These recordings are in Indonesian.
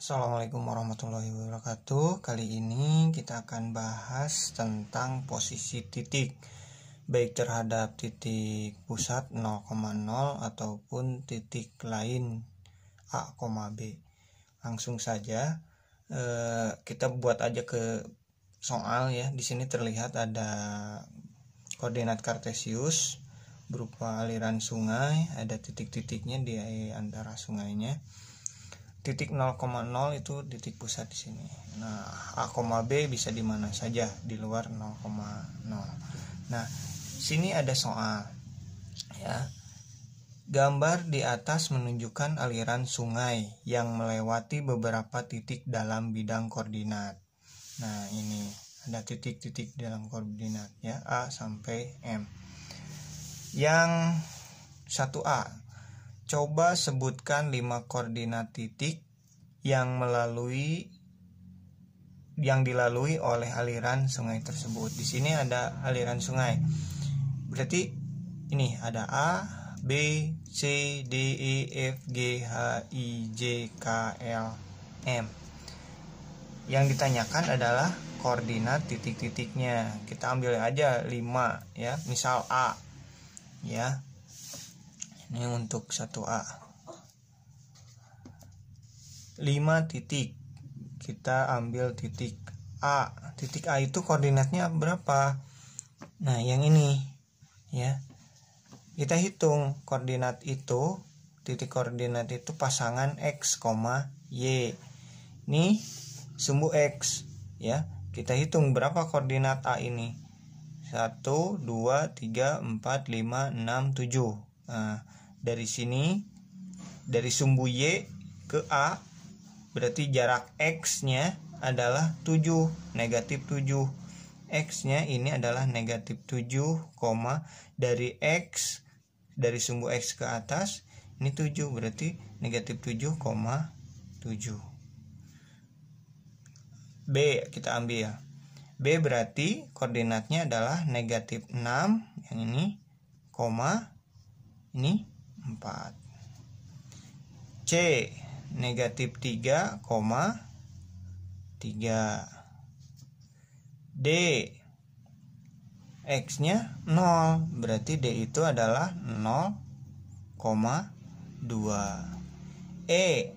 Assalamualaikum warahmatullahi wabarakatuh. Kali ini kita akan bahas tentang posisi titik, baik terhadap titik pusat 0,0 ataupun titik lain A, B. Langsung saja kita buat aja ke soal ya. Di sini terlihat ada koordinat kartesius berupa aliran sungai, ada titik-titiknya di antara sungainya. Titik 0,0 itu titik pusat di sini. Nah, A, B bisa di mana saja di luar 0,0. Nah, sini ada soal ya. Gambar di atas menunjukkan aliran sungai yang melewati beberapa titik dalam bidang koordinat. Nah, ini ada titik-titik dalam koordinat ya, A sampai M. Yang 1A, coba sebutkan 5 koordinat titik yang dilalui oleh aliran sungai tersebut. Di sini ada aliran sungai. Berarti ini ada A, B, C, D, E, F, G, H, I, J, K, L, M. Yang ditanyakan adalah koordinat titik-titiknya. Kita ambil aja 5 ya. Misal A ya. Ini untuk 1A 5 titik. Kita ambil titik A. Titik A itu koordinatnya berapa? Nah, yang ini ya. Kita hitung koordinat itu, titik koordinat itu pasangan X, Y. Ini sumbu X ya. Kita hitung berapa koordinat A ini? 1, 2, 3, 4, 5, 6, 7. Nah, dari sini, dari sumbu Y ke A, berarti jarak X-nya adalah 7, negatif 7. X-nya ini adalah negatif 7, dari X, dari sumbu X ke atas, ini 7, berarti negatif 7,7. B kita ambil. B berarti koordinatnya adalah negatif 6, yang ini, ini 4. C negatif 3, 3. D X-nya 0, berarti D itu adalah 0,2. E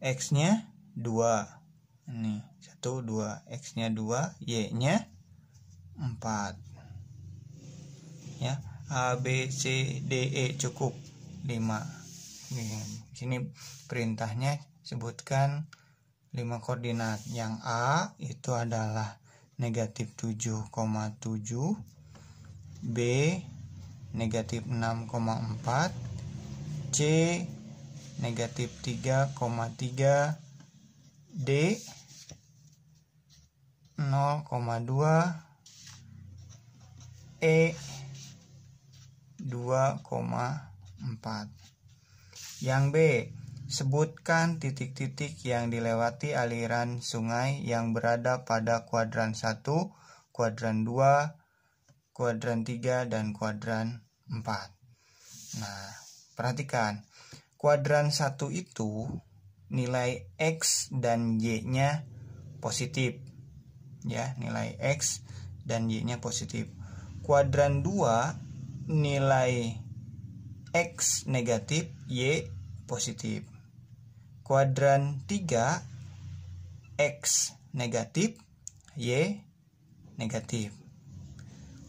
X-nya 2. Ini 1, 2, X-nya 2, Y-nya 4. Ya, A, B, C, D, E cukup 5. Sini perintahnya sebutkan 5 koordinat. Yang A itu adalah negatif 7,7, B negatif 6,4, C negatif 3,3, D 0,2, E 2,4. Yang B, sebutkan titik-titik yang dilewati aliran sungai yang berada pada kuadran 1, kuadran 2, kuadran 3, dan kuadran 4. Nah, perhatikan. Kuadran 1 itu nilai X dan Y-nya positif. Ya, nilai X dan Y-nya positif. Kuadran 2 nilai X negatif, Y positif. Kuadran 3 X negatif, Y negatif.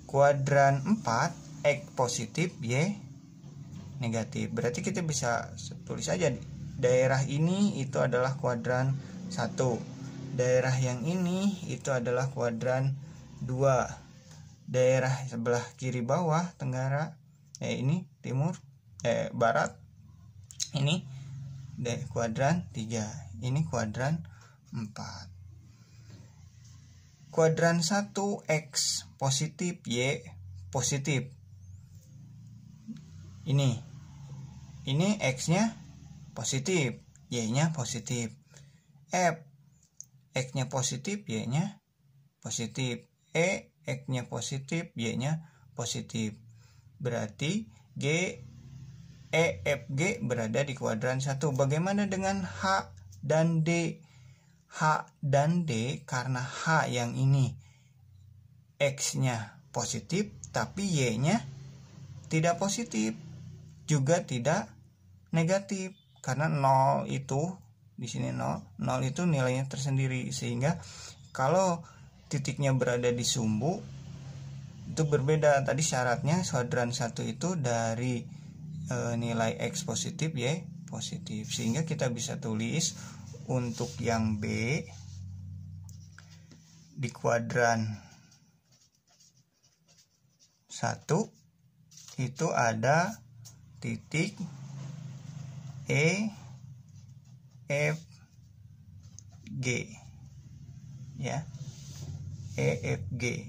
Kuadran 4 X positif, Y negatif. Berarti kita bisa tulis aja daerah ini itu adalah kuadran 1. Daerah yang ini itu adalah kuadran 2. Daerah sebelah kiri bawah tenggara ini timur barat, ini kuadran 3, ini kuadran 4. Kuadran 1 X positif, Y positif. Ini X-nya positif, Y-nya positif. F X-nya positif, Y-nya positif. E X-nya positif, Y-nya positif. Berarti G, E, F, G berada di kuadran 1. Bagaimana dengan H dan D. H dan D karena H yang ini X-nya positif tapi Y-nya tidak positif, juga tidak negatif karena 0 itu di sini 0 itu nilainya tersendiri, sehingga kalau titiknya berada di sumbu itu berbeda. Tadi syaratnya kuadran 1 itu dari nilai X positif Y positif, sehingga kita bisa tulis untuk yang B di kuadran 1 itu ada titik E, F, G ya, E, F, G.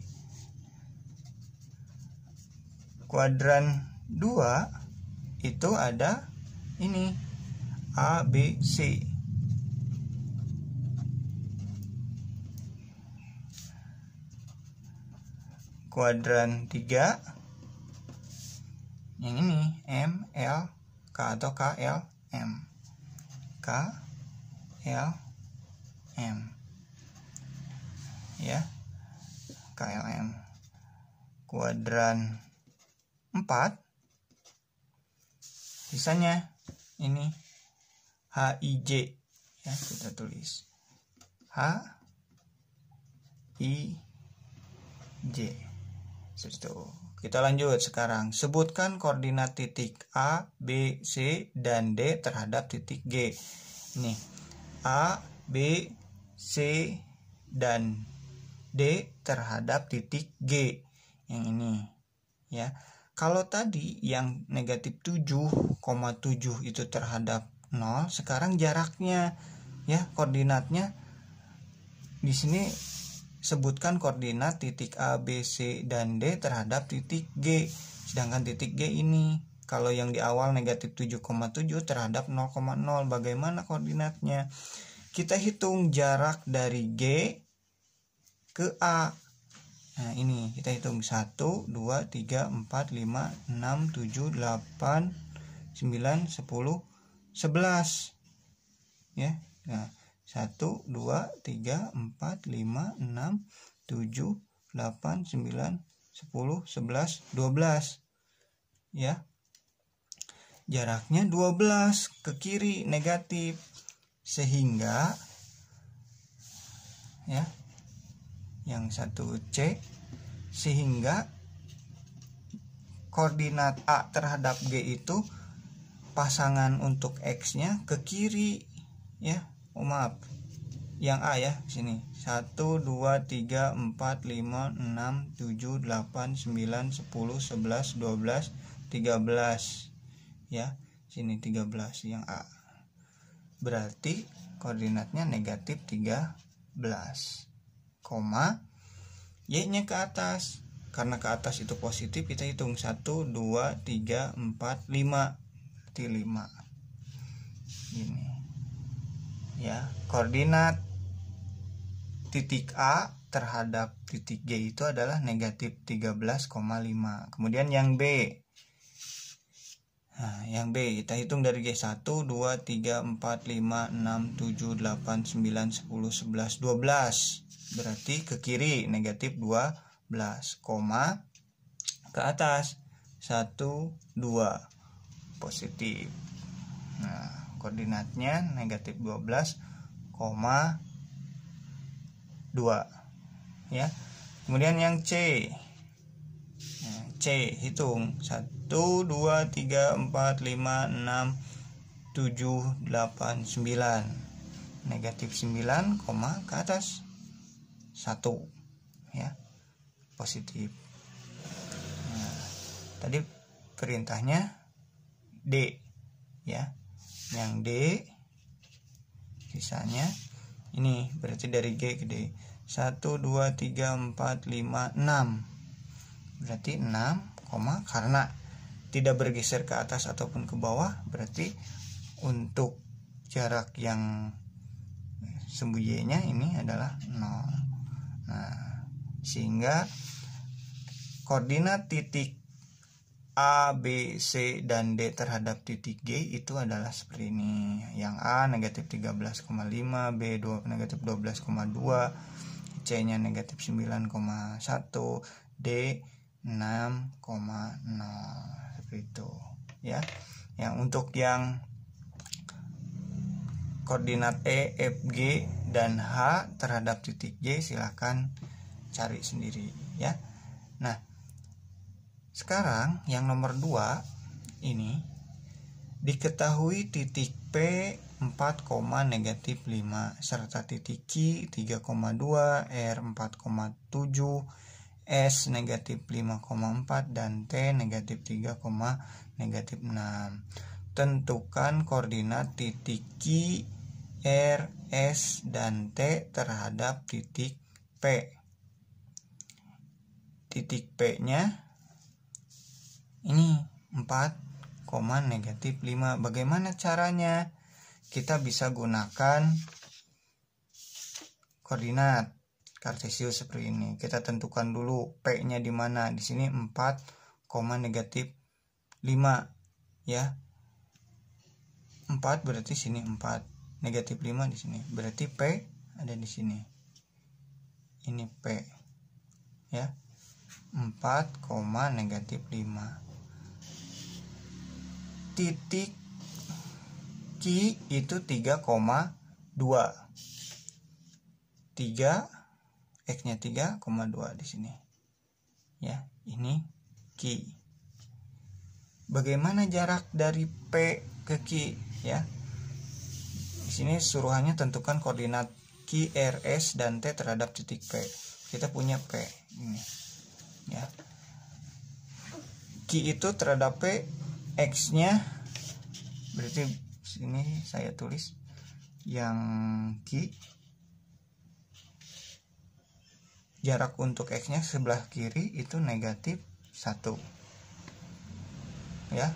Kuadran 2 itu ada ini A, B, C. Kuadran 3 yang ini M, L, K atau K, L, M. K, L, M ya, K, L, M. Kuadran 4 sisanya ini H, I, J ya, kita tulis H, I, J. Situ. Kita lanjut sekarang. Sebutkan koordinat titik A, B, C, dan D terhadap titik G. Ini A, B, C, dan D terhadap titik G. Yang ini ya. Kalau tadi yang negatif 7,7 itu terhadap 0, sekarang jaraknya ya, koordinatnya di sini sebutkan koordinat titik A, B, C, dan D terhadap titik G. Sedangkan titik G ini kalau yang di awal negatif 7,7 terhadap 0,0, bagaimana koordinatnya? Kita hitung jarak dari G ke A. Nah ini kita hitung 1, 2, 3, 4, 5, 6, 7, 8, 9, 10, 11 ya. Nah 1, 2, 3, 4, 5, 6, 7, 8, 9, 10, 11, 12 ya. Jaraknya 12 ke kiri negatif, sehingga ya yang satu C, sehingga koordinat A terhadap G itu pasangan untuk X-nya ke kiri ya. Oh maaf, yang A ya, sini 1, 2, 3, 4, 5, 6, 7, 8, 9, 10, 11, 12, 13 ya, sini 13 yang A. Berarti koordinatnya negatif 13, koma Y-nya ke atas. Karena ke atas itu positif, kita hitung 1, 2, 3, 4, 5. Berarti 5 ini ya. Koordinat titik A terhadap titik G itu adalah negatif 13,5. Kemudian yang B, nah yang B kita hitung dari G 1, 2, 3, 4, 5, 6, 7, 8, 9, 10, 11, 12. Berarti ke kiri negatif 12, koma ke atas 1, 2 positif. Nah koordinatnya negatif 12,2 ya. Kemudian yang C, nah, C hitung 1, 2, 3, 4, 5, 6, 7, 8, 9. Negatif 9, ke atas 1 ya, positif. Nah, tadi perintahnya D ya. Yang D sisanya ini berarti dari G ke D 1, 2, 3, 4, 5, 6. Berarti 6, karena tidak bergeser ke atas ataupun ke bawah, berarti untuk jarak yang sumbu Y-nya ini adalah 0. Nah, sehingga koordinat titik A, B, C, dan D terhadap titik G itu adalah seperti ini. Yang A negatif 13,5, B negatif 12,2, C-nya negatif 9,1, D 6,0. Seperti itu ya. Yang untuk yang koordinat E, F, G, dan H terhadap titik G silahkan cari sendiri ya. Nah, sekarang yang nomor 2 ini diketahui titik P 4, negatif 5 serta titik Q 3,2, R 4,7, S negatif 5,4 dan T negatif 3, negatif 6. Tentukan koordinat titik Q, R, S, dan T terhadap titik P. Titik P-nya ini 4, negatif 5. Bagaimana caranya? Kita bisa gunakan koordinat kartesius seperti ini. Kita tentukan dulu P-nya di mana. Di sini 4, negatif 5 ya. 4 berarti sini 4, negatif 5 di sini. Berarti P ada di sini. Ini P ya. 4, negatif 5. Titik Q itu 3,2. 3 X-nya 3,2 di sini. Ya, ini Q. Bagaimana jarak dari P ke Q ya? Di sini suruhannya tentukan koordinat Q, R, S, dan T terhadap titik P. Kita punya P ini. Ya. Q itu terhadap P, X-nya berarti sini saya tulis yang Q, jarak untuk X-nya sebelah kiri itu negatif 1 ya.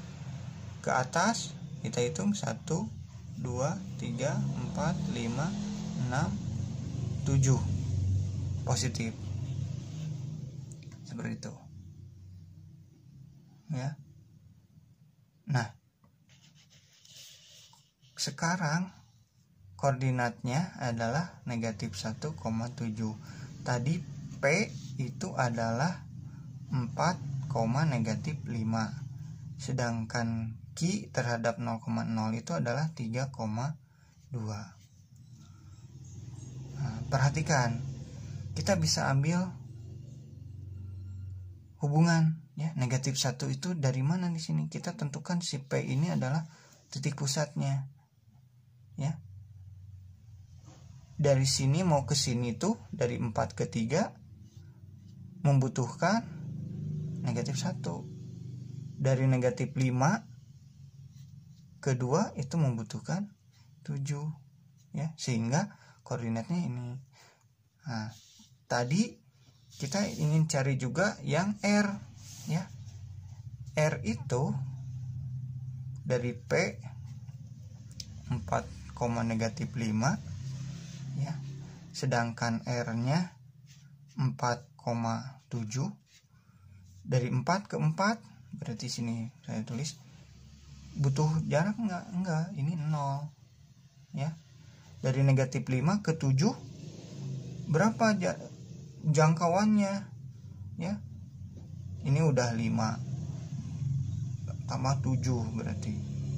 Ke atas kita hitung 1, 2, 3, 4, 5, 6, 7 positif seperti itu ya. Nah, sekarang koordinatnya adalah negatif 1,7. Tadi P itu adalah 4, negatif 5. Sedangkan Q terhadap 0,0 itu adalah 3,2. Nah, perhatikan, kita bisa ambil hubungan ya. Negatif 1 itu dari mana di sini? Kita tentukan si P ini adalah titik pusatnya. Ya. Dari sini mau ke sini tuh dari 4 ke 3 membutuhkan negatif 1. Dari negatif 5 ke 2 itu membutuhkan 7 ya, sehingga koordinatnya ini. Nah, tadi kita ingin cari juga yang R ya. R itu dari P 4, negatif 5 ya. Sedangkan R-nya 4,7. Dari 4 ke 4 berarti sini saya tulis butuh jarak enggak, ini 0 ya. Dari negatif 5 ke 7 berapa jangkauannya ya? Ini udah 5 tambah 7 berarti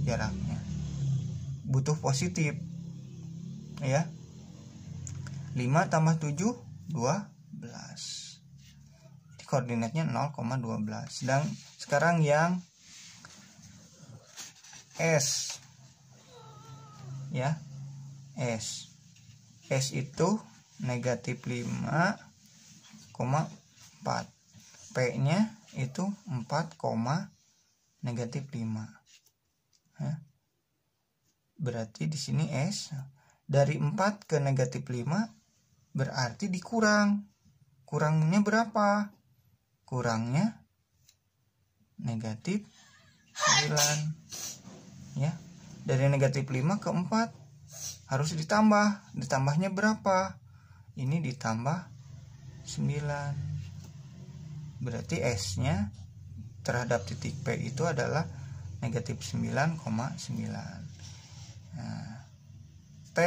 jaraknya butuh positif ya. 5 tambah 7 12. Jadi koordinatnya 0,12. Sedang sekarang yang S ya. S itu negatif 5,4. P-nya itu 4, negatif 5 ya. Berarti di sini S dari 4 ke negatif 5 berarti dikurang. Kurangnya berapa? Kurangnya negatif 9 ya. Dari negatif 5 ke 4 harus ditambah. Ditambahnya berapa? Ini ditambah 9. Berarti S-nya terhadap titik P itu adalah negatif 9,9. Nah, T,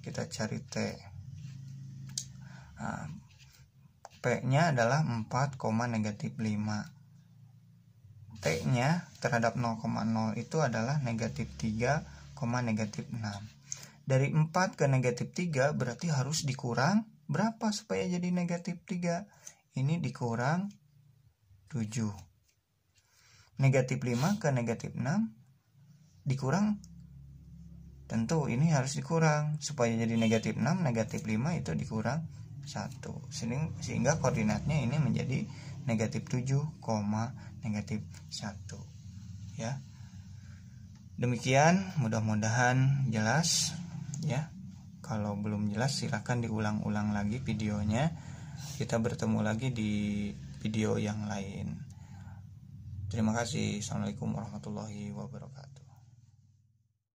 kita cari T. Nah, P-nya adalah 4, negatif 5. T-nya terhadap 0,0 itu adalah negatif 3, negatif 6. Dari 4 ke negatif 3 berarti harus dikurang berapa supaya jadi negatif 3? Ini dikurang 7. Negatif 5 ke negatif 6 dikurang, tentu ini harus dikurang supaya jadi negatif 6, negatif 5 itu dikurang 1. Sehingga koordinatnya ini menjadi negatif 7, negatif 1. Ya. Demikian, mudah-mudahan jelas ya. Kalau belum jelas silahkan diulang-ulang lagi videonya. Kita bertemu lagi di video yang lain. Terima kasih. Assalamualaikum warahmatullahi wabarakatuh.